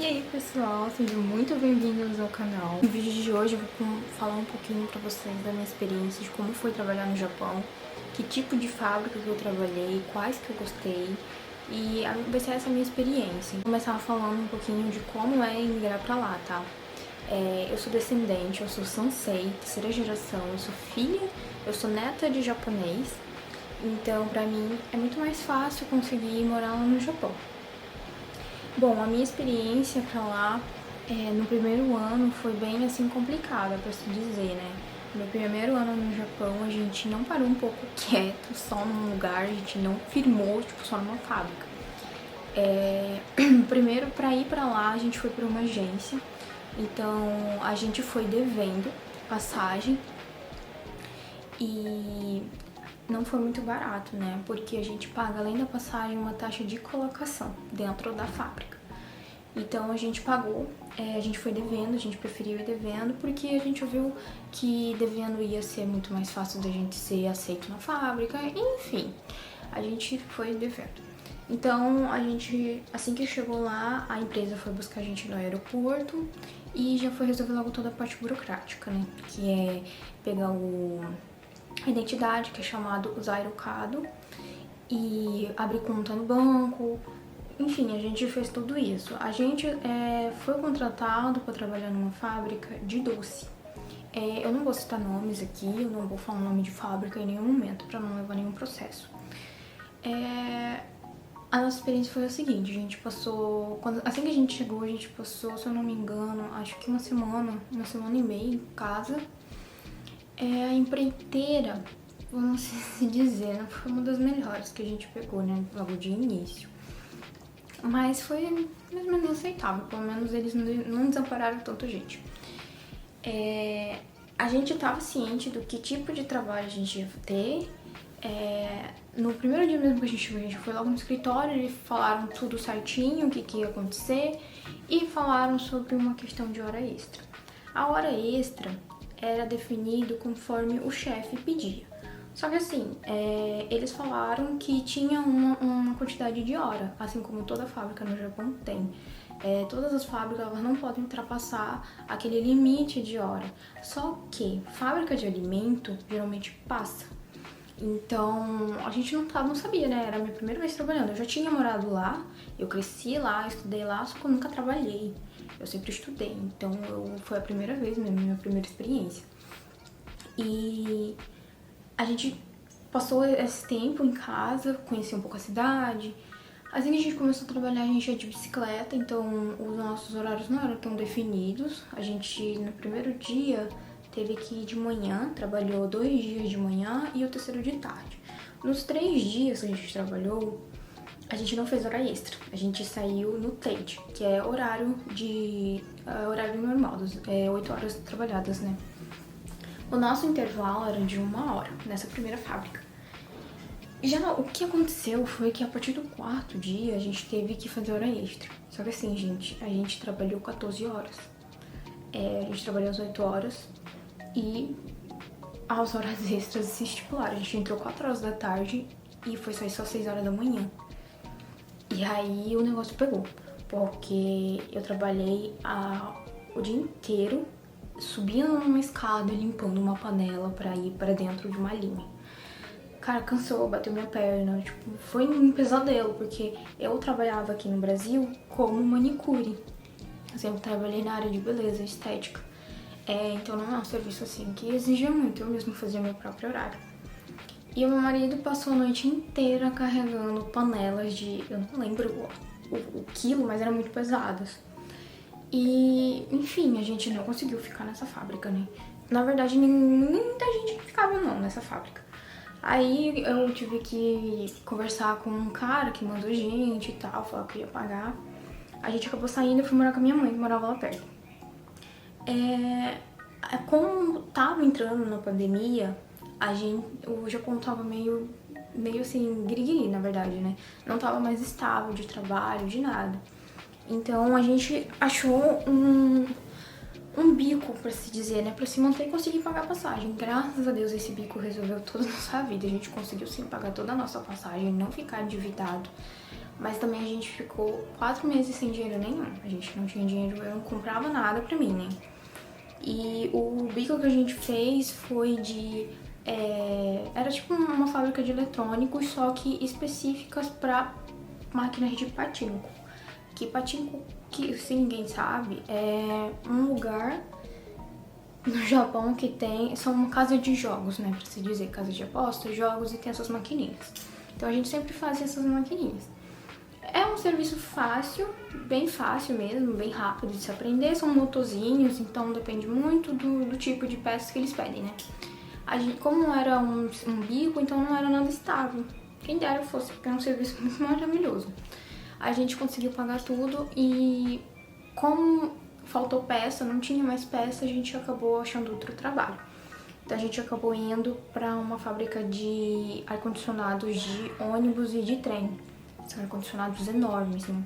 aí pessoal, sejam muito bem-vindos ao canal. No vídeo de hoje eu vou falar um pouquinho pra vocês da minha experiência, de como foi trabalhar no Japão, que tipo de fábrica que eu trabalhei, quais que eu gostei, e vai ser essa minha experiência. Vou começar falando um pouquinho de como é emigrar pra lá, tá? Eu sou descendente, eu sou Sansei, terceira geração, eu sou filha, eu sou neta de japonês, então pra mim é muito mais fácil conseguir morar lá no Japão. Bom, a minha experiência pra lá, no primeiro ano foi bem assim complicada, pra se dizer, né? No meu primeiro ano no Japão, a gente não parou um pouco quieto, só num lugar, a gente não firmou, tipo, só numa fábrica. Primeiro, pra ir pra lá, a gente foi pra uma agência, então a gente foi devendo passagem e não foi muito barato, né? Porque a gente paga, além da passagem, uma taxa de colocação dentro da fábrica. Então a gente pagou, a gente foi devendo, a gente preferiu ir devendo, porque a gente viu que devendo ia ser muito mais fácil da gente ser aceito na fábrica, enfim, a gente foi devendo. Então a gente, assim que chegou lá, a empresa foi buscar a gente no aeroporto e já foi resolver logo toda a parte burocrática, né? Que é pegar a identidade, que é chamado Zairocado, e abrir conta no banco. Enfim, a gente fez tudo isso. A gente foi contratado para trabalhar numa fábrica de doce. Eu não vou citar nomes aqui, eu não vou falar o nome de fábrica em nenhum momento para não levar nenhum processo. A nossa experiência foi a seguinte, a gente passou, assim que a gente chegou, a gente passou, se eu não me engano, acho que uma semana e meia em casa. A empreiteira, vamos se dizer, não foi uma das melhores que a gente pegou, né, logo de início. Mas foi mais ou menos aceitável, pelo menos eles não desampararam tanta gente. A gente estava ciente do que tipo de trabalho a gente ia ter. No primeiro dia mesmo que a gente foi logo no escritório, eles falaram tudo certinho, o que ia acontecer, e falaram sobre uma questão de hora extra. A hora extra era definido conforme o chefe pedia. Só que assim, eles falaram que tinha uma quantidade de hora, assim como toda fábrica no Japão tem. Todas as fábricas elas não podem ultrapassar aquele limite de hora. Só que fábrica de alimento geralmente passa. Então, a gente não sabia, né? Era a minha primeira vez trabalhando. Eu já tinha morado lá, eu cresci lá, estudei lá, só que eu nunca trabalhei. Eu sempre estudei, então foi a primeira vez mesmo, minha primeira experiência. E a gente passou esse tempo em casa, conheceu um pouco a cidade. Assim que a gente começou a trabalhar, a gente ia de bicicleta, então os nossos horários não eram tão definidos. A gente, no primeiro dia, teve que ir de manhã, trabalhou 2 dias de manhã e o terceiro de tarde. Nos 3 dias que a gente trabalhou, a gente não fez hora extra. A gente saiu no TADE, que é horário normal, 8 horas trabalhadas, né? O nosso intervalo era de 1 hora, nessa primeira fábrica. Já o que aconteceu foi que a partir do 4º dia a gente teve que fazer hora extra. Só que assim, gente, a gente trabalhou 14 horas. A gente trabalhou as 8 horas e as horas extras se estipularam. A gente entrou 4 horas da tarde e foi sair só 6 horas da manhã. E aí o negócio pegou, porque eu trabalhei o dia inteiro subindo numa escada e limpando uma panela pra ir pra dentro de uma linha. Cara, cansou, bateu minha perna, tipo, foi um pesadelo, porque eu trabalhava aqui no Brasil como manicure. Eu sempre trabalhei na área de beleza, estética. Então não é um serviço assim que exigia muito, eu mesmo fazia meu próprio horário. E o meu marido passou a noite inteira carregando panelas eu não lembro o quilo, mas eram muito pesadas. E, enfim, a gente não conseguiu ficar nessa fábrica, né? Na verdade, muita gente ficava não nessa fábrica. Aí eu tive que conversar com um cara que mandou gente e tal, falar que ia pagar. A gente acabou saindo e fui morar com a minha mãe, que morava lá perto. Como tava entrando na pandemia, o Japão tava meio assim, guiriguiri, na verdade, né? Não tava mais estável de trabalho, de nada. Então a gente achou um bico, pra se dizer, né? Pra se manter e conseguir pagar a passagem. Graças a Deus esse bico resolveu toda a nossa vida. A gente conseguiu sim pagar toda a nossa passagem, não ficar endividado. Mas também a gente ficou 4 meses sem dinheiro nenhum. A gente não tinha dinheiro, eu não comprava nada pra mim, né? E o bico que a gente fez foi de... era tipo uma fábrica de eletrônicos, só que específicas pra máquinas de patinco. Que patinco, que se ninguém sabe, é um lugar no Japão que são uma casa de jogos, né, pra se dizer, casa de apostas, jogos, e tem essas maquininhas. Então a gente sempre fazia essas maquininhas. É um serviço fácil, bem fácil mesmo, bem rápido de se aprender, são motorzinhos, então depende muito do tipo de peças que eles pedem, né. Como era um bico, então não era nada estável. Quem dera fosse, porque é um serviço muito maravilhoso. A gente conseguiu pagar tudo e como faltou peça, não tinha mais peça, a gente acabou achando outro trabalho. Então a gente acabou indo para uma fábrica de ar-condicionados de ônibus e de trem. São ar-condicionados enormes, né?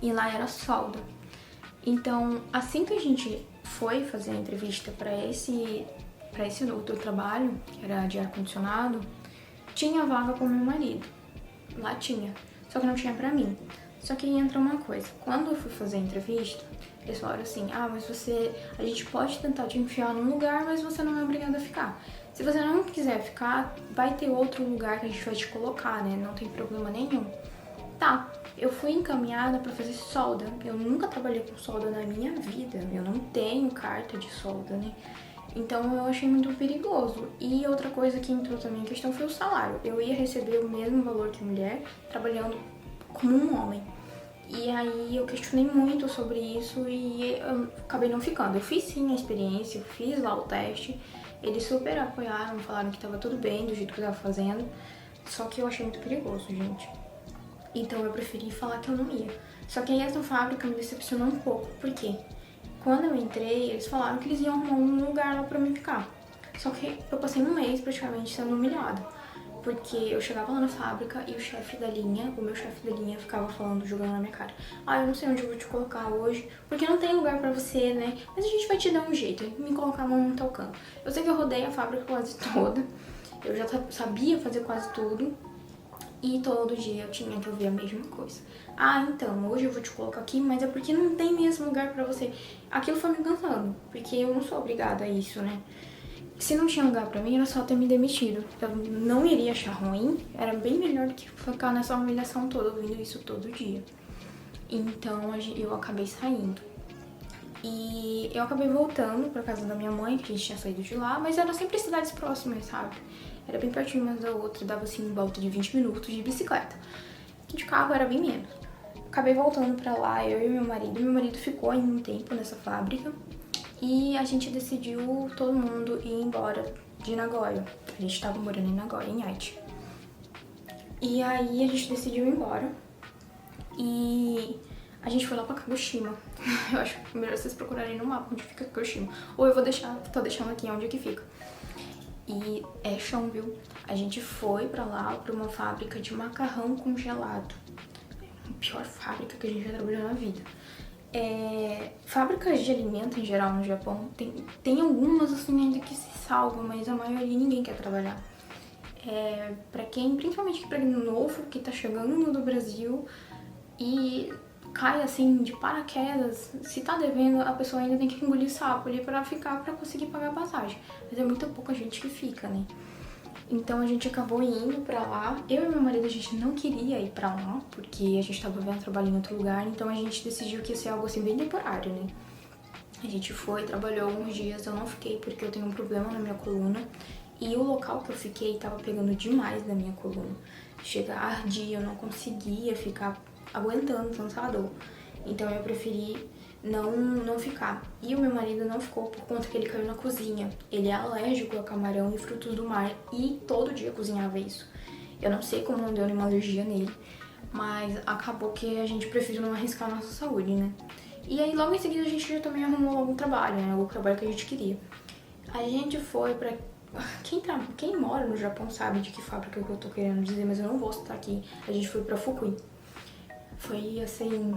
E lá era solda. Então, assim que a gente foi fazer a entrevista para esse outro trabalho, que era de ar-condicionado, tinha vaga para o meu marido. Lá tinha. Só que não tinha pra mim. Só que aí entra uma coisa. Quando eu fui fazer a entrevista, eles falaram assim, mas a gente pode tentar te enfiar num lugar, mas você não é obrigada a ficar. Se você não quiser ficar, vai ter outro lugar que a gente vai te colocar, né? Não tem problema nenhum. Tá, eu fui encaminhada pra fazer solda. Eu nunca trabalhei com solda na minha vida. Eu não tenho carta de solda, né? Então eu achei muito perigoso. E outra coisa que entrou também em questão foi o salário. Eu ia receber o mesmo valor que mulher, trabalhando como um homem. E aí eu questionei muito sobre isso e eu acabei não ficando. Eu fiz sim a experiência, eu fiz lá o teste. Eles super apoiaram, falaram que tava tudo bem do jeito que eu tava fazendo. Só que eu achei muito perigoso, gente. Então eu preferi falar que eu não ia. Só que aí essa fábrica me decepcionou um pouco. Por quê? Quando eu entrei, eles falaram que eles iam arrumar um lugar lá pra mim ficar. Só que eu passei um mês praticamente sendo humilhada. Porque eu chegava lá na fábrica e o meu chefe da linha ficava falando, jogando na minha cara. Eu não sei onde eu vou te colocar hoje, porque não tem lugar pra você, né? Mas a gente vai te dar um jeito, me colocavam num tal canto. Eu sei que eu rodei a fábrica quase toda, eu já sabia fazer quase tudo. E todo dia eu tinha que ouvir a mesma coisa. Então, hoje eu vou te colocar aqui, mas é porque não tem mesmo lugar pra você. Aquilo foi me cansando, porque eu não sou obrigada a isso, né? Se não tinha lugar pra mim, era só ter me demitido. Eu não iria achar ruim, era bem melhor do que ficar nessa humilhação toda, ouvindo isso todo dia. Então, eu acabei saindo. E eu acabei voltando pra casa da minha mãe, que a gente tinha saído de lá, mas eram sempre cidades próximas, sabe? Era bem pertinho uma da outra, dava assim em volta de 20 minutos de bicicleta. De carro era bem menos. Acabei voltando pra lá, eu e meu marido. Meu marido ficou ainda um tempo nessa fábrica. E a gente decidiu todo mundo ir embora de Nagoya. A gente tava morando em Nagoya, em Aichi. E aí a gente decidiu ir embora. E a gente foi lá pra Kagoshima. Eu acho melhor vocês procurarem no mapa onde fica Kagoshima. Ou eu tô deixando aqui onde é que fica. E é chão, viu? A gente foi pra lá, pra uma fábrica de macarrão congelado. A pior fábrica que a gente já trabalhou na vida. Fábricas de alimento em geral no Japão, tem algumas assim ainda que se salvam, mas a maioria ninguém quer trabalhar. Pra quem, principalmente pra novo, que tá chegando do Brasil e cai assim de paraquedas, se tá devendo, a pessoa ainda tem que engolir sapo ali pra ficar, pra conseguir pagar a passagem. Mas é muito pouca gente que fica, né? Então a gente acabou indo pra lá. Eu e meu marido, a gente não queria ir pra lá, porque a gente tava vendo trabalho em outro lugar, então a gente decidiu que ia ser algo assim bem temporário, né? A gente foi, trabalhou alguns dias, eu não fiquei porque eu tenho um problema na minha coluna. E o local que eu fiquei tava pegando demais na minha coluna. Chega a ardir, eu não conseguia ficar aguentando tanta dor. Então eu preferi não ficar. E o meu marido não ficou por conta que ele caiu na cozinha. Ele é alérgico a camarão e frutos do mar e todo dia cozinhava isso. Eu não sei como não deu nenhuma alergia nele, mas acabou que a gente preferiu não arriscar a nossa saúde, né? E aí logo em seguida a gente já também arrumou algum trabalho, né? Algum trabalho que a gente queria. A gente foi pra... Quem mora no Japão sabe de que fábrica que eu tô querendo dizer, mas eu não vou citar aqui. A gente foi pra Fukui. Foi assim...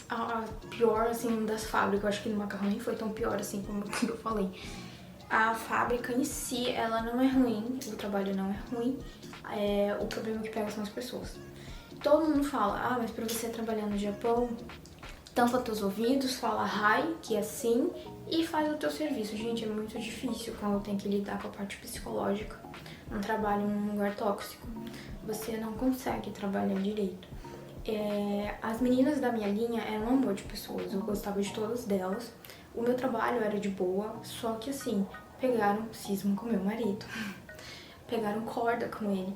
a pior, assim, das fábricas. Eu acho que no macarrão nem foi tão pior, assim, como eu falei. A fábrica em si, ela não é ruim, o trabalho não é ruim. O problema que pega são as pessoas. todo mundo fala, ah, mas pra você trabalhar no Japão, tampa teus ouvidos, fala hi, que é sim, e faz o teu serviço. Gente, é muito difícil quando tem que lidar com a parte psicológica. Não trabalho em um lugar tóxico. Você não consegue trabalhar direito. As meninas da minha linha eram um amor de pessoas, eu gostava de todas delas. O meu trabalho era de boa, só que assim, pegaram cisma com meu marido. Pegaram corda com ele.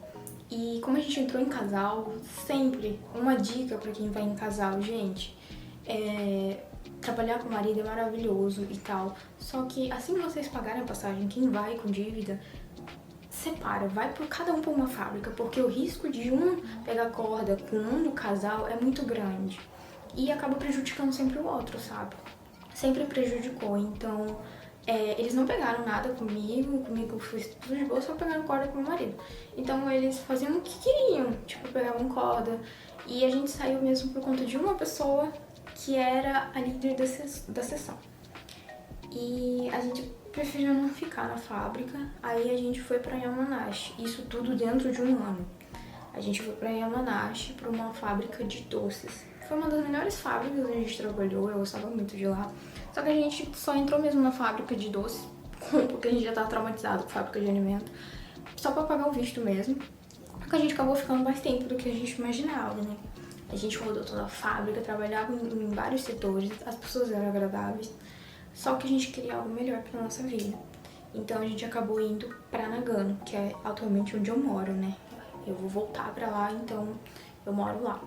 E como a gente entrou em casal, sempre uma dica pra quem vai em casal, gente, trabalhar com o marido é maravilhoso e tal. Só que assim que vocês pagarem a passagem, quem vai com dívida, separa, vai por cada um pra uma fábrica, porque o risco de um pegar corda com um do casal é muito grande. E acaba prejudicando sempre o outro, sabe? Sempre prejudicou, então eles não pegaram nada comigo foi tudo de boa, só pegaram corda com o meu marido. Então eles faziam o que queriam, tipo, pegavam corda. E a gente saiu mesmo por conta de uma pessoa que era a líder da sessão. E a gente preferiu não ficar na fábrica, aí a gente foi pra Yamanashi, isso tudo dentro de um ano. A gente foi pra Yamanashi, pra uma fábrica de doces. Foi uma das melhores fábricas que a gente trabalhou, eu gostava muito de lá. Só que a gente só entrou mesmo na fábrica de doces, porque a gente já tava traumatizado com fábrica de alimento, só pra pagar o visto mesmo. Porque a gente acabou ficando mais tempo do que a gente imaginava, né? A gente rodou toda a fábrica, trabalhava em vários setores, as pessoas eram agradáveis. Só que a gente queria algo melhor pra nossa vida. Então a gente acabou indo pra Nagano, que é atualmente onde eu moro, né? Eu vou voltar pra lá, então eu moro lá.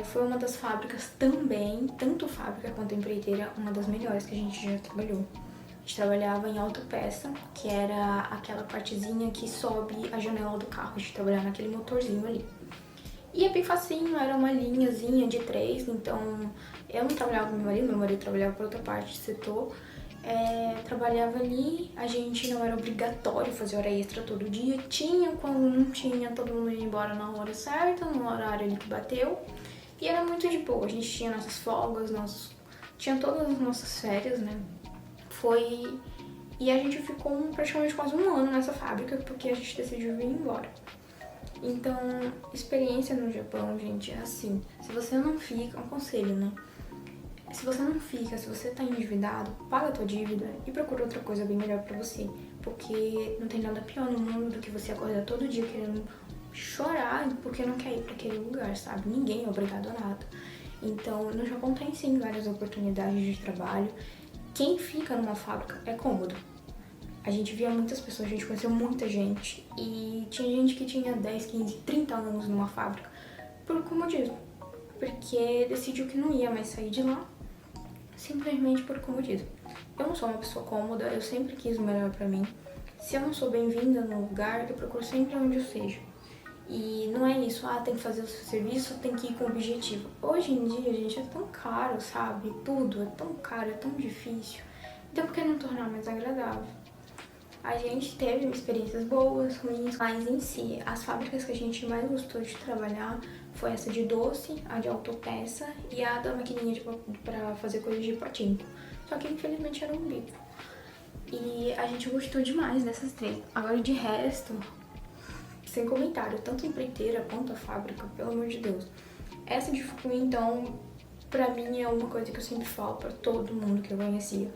Foi uma das fábricas também, tanto fábrica quanto empreiteira, uma das melhores que a gente já trabalhou. A gente trabalhava em autopeça, que era aquela partezinha que sobe a janela do carro. A gente trabalhava naquele motorzinho ali. E é bem facinho, era uma linhazinha de 3, então eu não trabalhava com meu marido trabalhava por outra parte do setor. Trabalhava ali, a gente não era obrigatório fazer hora extra todo dia. Tinha, quando não tinha, todo mundo ia embora na hora certa, no horário ali que bateu. E era muito de boa, a gente tinha nossas folgas, tinha todas as nossas férias, né? E a gente ficou praticamente quase um ano nessa fábrica, porque a gente decidiu vir embora. Então, experiência no Japão, gente, é assim, se você não fica, um conselho, né? Se você não fica, se você tá endividado, paga a tua dívida e procura outra coisa bem melhor pra você. Porque não tem nada pior no mundo do que você acordar todo dia querendo chorar porque não quer ir pra aquele lugar, sabe? Ninguém é obrigado a nada. Então, no Japão tem sim várias oportunidades de trabalho. Quem fica numa fábrica é cômodo. A gente via muitas pessoas, a gente conheceu muita gente. E tinha gente que tinha 10, 15, 30 anos numa fábrica por comodismo. Porque decidiu que não ia mais sair de lá, simplesmente por comodismo. Eu não sou uma pessoa cômoda, eu sempre quis o melhor pra mim. Se eu não sou bem-vinda no lugar, eu procuro sempre onde eu seja. E não é isso, tem que fazer o seu serviço, tem que ir com objetivo. Hoje em dia, gente, é tão caro, sabe? Tudo é tão caro, é tão difícil. Então por que não tornar mais agradável? A gente teve experiências boas, ruins, mas em si, as fábricas que a gente mais gostou de trabalhar foi essa de doce, a de autopeça e a da maquininha pra fazer coisas de patinco. Só que infelizmente era um bico. E a gente gostou demais dessas 3. Agora de resto, sem comentário, tanto a empreiteira quanto a fábrica, pelo amor de Deus. Essa de Fukui, então, pra mim é uma coisa que eu sempre falo pra todo mundo que eu conhecia.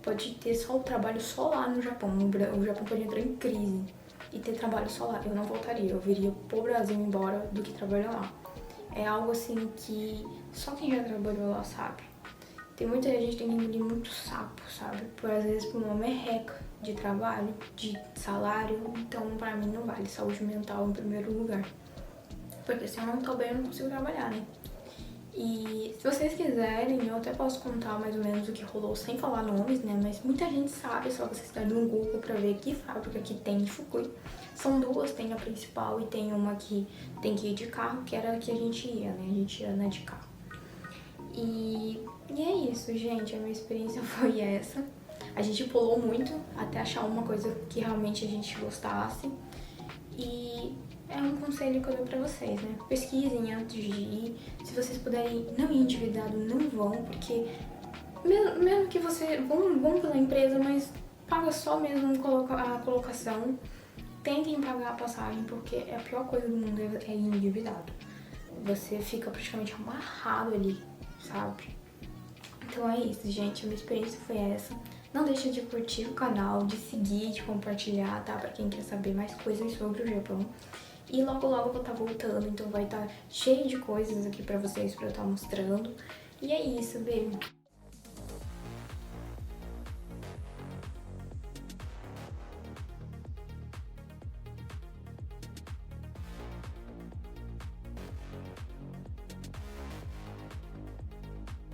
Pode ter só o trabalho só lá no Japão. O Japão pode entrar em crise e ter trabalho só lá. Eu não voltaria, eu viria pro Brasil embora do que trabalhar lá. É algo assim que só quem já trabalhou lá sabe. Tem muita gente que tem que engolir muito sapo, sabe? Às vezes por uma merreca de trabalho, de salário. Então pra mim não vale saúde mental em primeiro lugar. Porque se eu não tô bem eu não consigo trabalhar, né? E se vocês quiserem, eu até posso contar mais ou menos o que rolou sem falar nomes, né? Mas muita gente sabe, é só vocês darem no Google pra ver que fábrica que tem de Fukui. São 2, tem a principal e tem uma que tem que ir de carro, que era a que a gente ia, né? A gente ia de carro. E é isso, gente. A minha experiência foi essa. A gente pulou muito até achar uma coisa que realmente a gente gostasse. E é um conselho que eu dou pra vocês, né? Pesquisem antes de ir. Se vocês puderem não ir endividado, não vão, porque mesmo que você vão pela empresa, mas paga só mesmo a colocação. tentem pagar a passagem, porque é a pior coisa do mundo é ir endividado. Você fica praticamente amarrado ali, sabe? Então é isso, gente. A minha experiência foi essa. Não deixa de curtir o canal, de seguir, de compartilhar, tá? Pra quem quer saber mais coisas sobre o Japão. E logo logo eu vou estar voltando, então vai estar cheio de coisas aqui pra vocês, pra eu estar mostrando. E é isso, beijo!